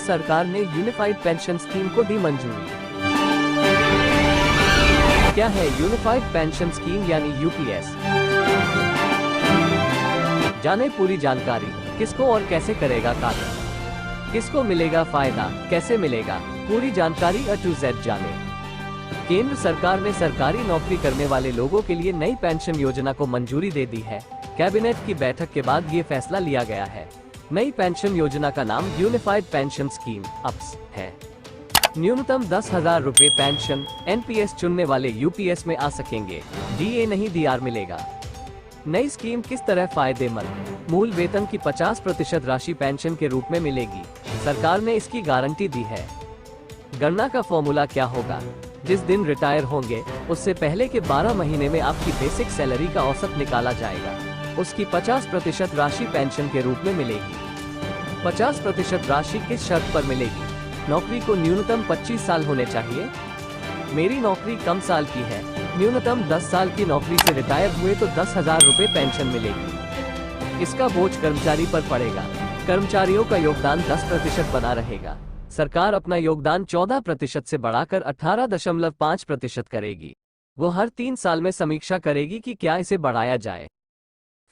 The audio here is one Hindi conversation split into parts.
सरकार ने यूनिफाइड पेंशन स्कीम को दी मंजूरी। क्या है यूनिफाइड पेंशन स्कीम यानी यूपीएस? जाने पूरी जानकारी, किसको और कैसे करेगा कार्य, किसको मिलेगा फायदा, कैसे मिलेगा, पूरी जानकारी A to Z जाने। केंद्र सरकार ने सरकारी नौकरी करने वाले लोगों के लिए नई पेंशन योजना को मंजूरी दे दी है। कैबिनेट की बैठक के बाद ये फैसला लिया गया है। नई पेंशन योजना का नाम यूनिफाइड पेंशन स्कीम अप्स है। न्यूनतम 10,000 रुपए पेंशन एनपीएस चुनने वाले यूपीएस में आ सकेंगे, डीए नहीं डीआर मिलेगा। नई स्कीम किस तरह फायदेमंद? मूल वेतन की 50% राशि पेंशन के रूप में मिलेगी। सरकार ने इसकी गारंटी दी है। गणना का फॉर्मूला क्या होगा? जिस दिन रिटायर होंगे उससे पहले के 12 महीने में आपकी बेसिक सैलरी का औसत निकाला जाएगा। उसकी 50% राशि पेंशन के रूप में मिलेगी। 50% राशि किस शर्त पर मिलेगी? नौकरी को न्यूनतम 25 साल होने चाहिए। मेरी नौकरी कम साल की है, न्यूनतम 10 साल की नौकरी से रिटायर हुए तो 10,000 रुपए पेंशन मिलेगी। इसका बोझ कर्मचारी पर पड़ेगा। कर्मचारियों का योगदान 10% बना रहेगा। सरकार अपना योगदान 14% से बढ़ाकर 18.5% करेगी। वो हर 3 साल में समीक्षा करेगी कि क्या इसे बढ़ाया जाए।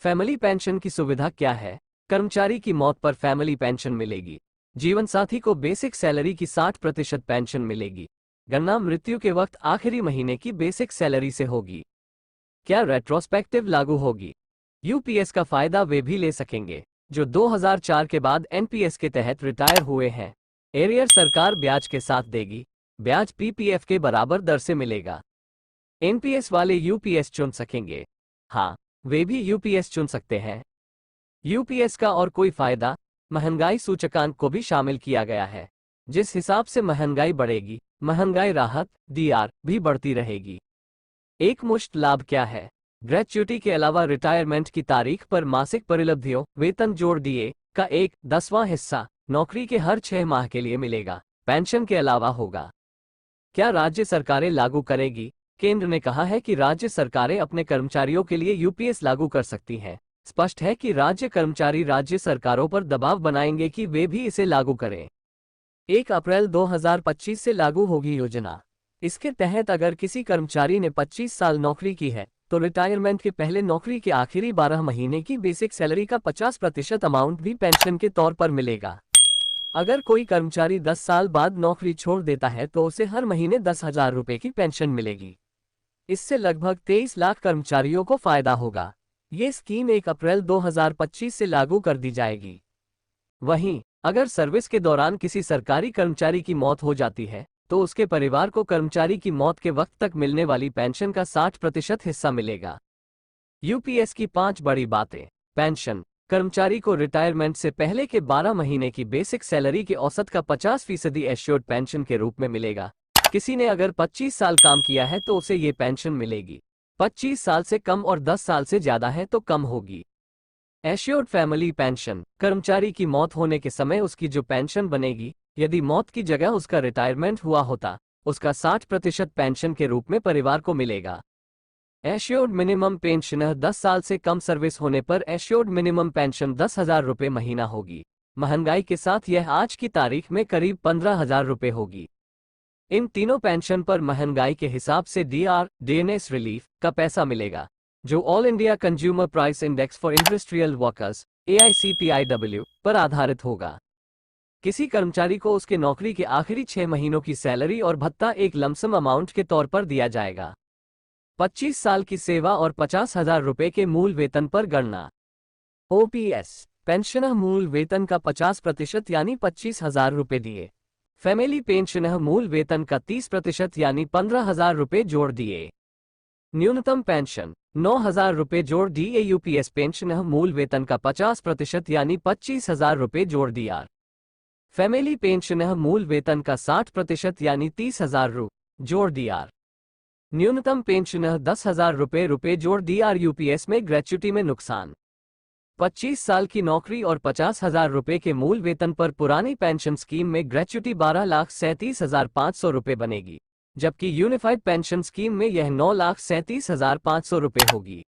फैमिली पेंशन की सुविधा क्या है? कर्मचारी की मौत पर फैमिली पेंशन मिलेगी। जीवन साथी को बेसिक सैलरी की 60% पेंशन मिलेगी। गणना मृत्यु के वक्त आखिरी महीने की बेसिक सैलरी से होगी। क्या रेट्रोस्पेक्टिव लागू होगी? यूपीएस का फायदा वे भी ले सकेंगे जो 2004 के बाद एनपीएस के तहत रिटायर हुए हैं। एरियर सरकार ब्याज के साथ देगी। ब्याज पीपीएफ के बराबर दर से मिलेगा। एनपीएस वाले यूपीएस चुन सकेंगे। हाँ, वे भी यूपीएस चुन सकते हैं। यूपीएस का और कोई फायदा? महंगाई सूचकांक को भी शामिल किया गया है। जिस हिसाब से महंगाई बढ़ेगी, महंगाई राहत डीआर भी बढ़ती रहेगी। एक मुश्त लाभ क्या है? ग्रेच्युटी के अलावा रिटायरमेंट की तारीख पर मासिक परिलब्धियों वेतन जोड़ डीए का 1/10वां हिस्सा नौकरी के हर 6 माह के लिए मिलेगा। पेंशन के अलावा होगा। क्या राज्य सरकारें लागू करेगी? केंद्र ने कहा है कि राज्य सरकारें अपने कर्मचारियों के लिए यूपीएस लागू कर सकती हैं। स्पष्ट है कि राज्य कर्मचारी राज्य सरकारों पर दबाव बनाएंगे कि वे भी इसे लागू करें। 1 अप्रैल 2025 से लागू होगी योजना। इसके तहत अगर किसी कर्मचारी ने 25 साल नौकरी की है तो रिटायरमेंट के पहले नौकरी के आखिरी 12 महीने की बेसिक सैलरी का 50% अमाउंट भी पेंशन के तौर पर मिलेगा। अगर कोई कर्मचारी 10 साल बाद नौकरी छोड़ देता है तो उसे हर महीने 10,000 रुपए की पेंशन मिलेगी। इससे लगभग 23 लाख कर्मचारियों को फायदा होगा। ये स्कीम 1 अप्रैल 2025 से लागू कर दी जाएगी। वहीं अगर सर्विस के दौरान किसी सरकारी कर्मचारी की मौत हो जाती है तो उसके परिवार को कर्मचारी की मौत के वक्त तक मिलने वाली पेंशन का 60% हिस्सा मिलेगा। यूपीएस की 5 बड़ी बातें। पेंशन। कर्मचारी को रिटायरमेंट से पहले के 12 महीने की बेसिक सैलरी के औसत का 50% एश्योर्ड पेंशन के रूप में मिलेगा। किसी ने अगर 25 साल काम किया है तो उसे ये पेंशन मिलेगी। 25 साल से कम और 10 साल से ज्यादा है तो कम होगी। Assured family pension. कर्मचारी की मौत होने के समय उसकी जो पेंशन बनेगी, यदि मौत की जगह उसका रिटायरमेंट हुआ होता, उसका 60% पेंशन के रूप में परिवार को मिलेगा। Assured minimum pension. 10 साल से कम सर्विस होने पर एश्योर्ड मिनिमम पेंशन 10,000 रुपये महीना होगी। महंगाई के साथ यह आज की तारीख में करीब 15,000 रुपये होगी। इन तीनों पेंशन पर महंगाई के हिसाब से डीआर डीएनएस रिलीफ का पैसा मिलेगा, जो all India consumer price index for industrial workers AICPIW पर आधारित होगा। किसी कर्मचारी को उसके नौकरी के आखिरी 6 महीनों की सैलरी और भत्ता एक लमसम अमाउंट के तौर पर दिया जाएगा। 25 साल की सेवा और 50,000 रुपये के मूल वेतन पर गणना। OPS pension. मूल वेतन का 50% यानी 25,000 रुपये दिए। Family pension. मूल वेतन का 30% यानी 15,000 रुपये जोड़ दिए। न्यूनतम पेंशन 9,000 रुपये जोड़ डीए। UPS pension. मूल वेतन का 50% यानी 25,000 रुपये जोड़ दिया। Family pension. मूल वेतन का 60% यानी 30,000 जोड़ दिया। न्यूनतम पेंशन 10,000 रुपये जोड़ दिया। यूपीएस में ग्रेच्युटी में नुकसान। 25 साल की नौकरी और 50,000 रुपये के मूल वेतन पर पुरानी पेंशन स्कीम में ग्रेच्युटी 12,37,500 रुपये बनेगी, जबकि यूनिफाइड पेंशन स्कीम में यह 9,37,500 रुपये होगी।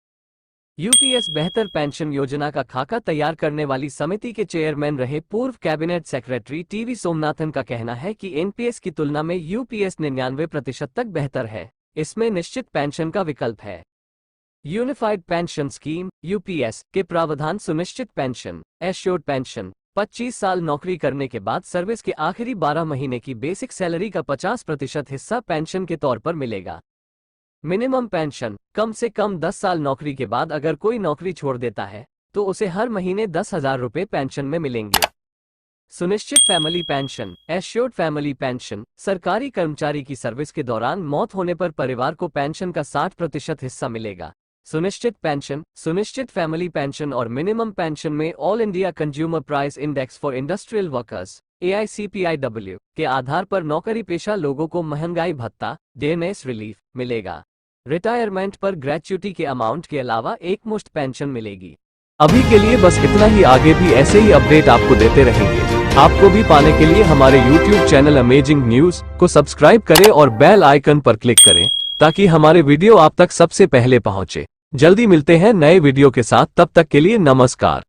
यूपीएस बेहतर पेंशन योजना का खाका तैयार करने वाली समिति के चेयरमैन रहे पूर्व कैबिनेट सेक्रेटरी टीवी सोमनाथन का कहना है कि एनपीएस की तुलना में यूपीएस 99% तक बेहतर है। इसमें निश्चित पेंशन का विकल्प है। यूनिफाइड पेंशन स्कीम यूपीएस के प्रावधान सुनिश्चित पेंशन, एश्योर्ड पेंशन, 25 साल नौकरी करने के बाद सर्विस के आखिरी 12 महीने की बेसिक सैलरी का 50% हिस्सा पेंशन के तौर पर मिलेगा। मिनिमम पेंशन, कम से कम 10 साल नौकरी के बाद अगर कोई नौकरी छोड़ देता है तो उसे हर महीने 10,000 रुपये पेंशन में मिलेंगे। सुनिश्चित family pension, assured family pension, सरकारी कर्मचारी की सर्विस के दौरान मौत होने पर परिवार को पेंशन का 60% हिस्सा मिलेगा। सुनिश्चित पेंशन, सुनिश्चित फैमिली पेंशन और मिनिमम पेंशन में all India consumer price index for industrial workers AICPIW के आधार पर नौकरी पेशा लोगों को महंगाई भत्ता DNS रिलीफ मिलेगा। रिटायरमेंट पर ग्रेच्युटी के अमाउंट के अलावा एक मुश्त पेंशन मिलेगी। अभी के लिए बस इतना ही, आगे भी ऐसे ही अपडेट आपको देते रहेंगे। आपको भी पाने के लिए हमारे YouTube चैनल अमेजिंग न्यूज को सब्सक्राइब करें और बेल आइकन पर क्लिक करें ताकि हमारे वीडियो आप तक सबसे पहले पहुंचे। जल्दी मिलते हैं नए वीडियो के साथ, तब तक के लिए नमस्कार।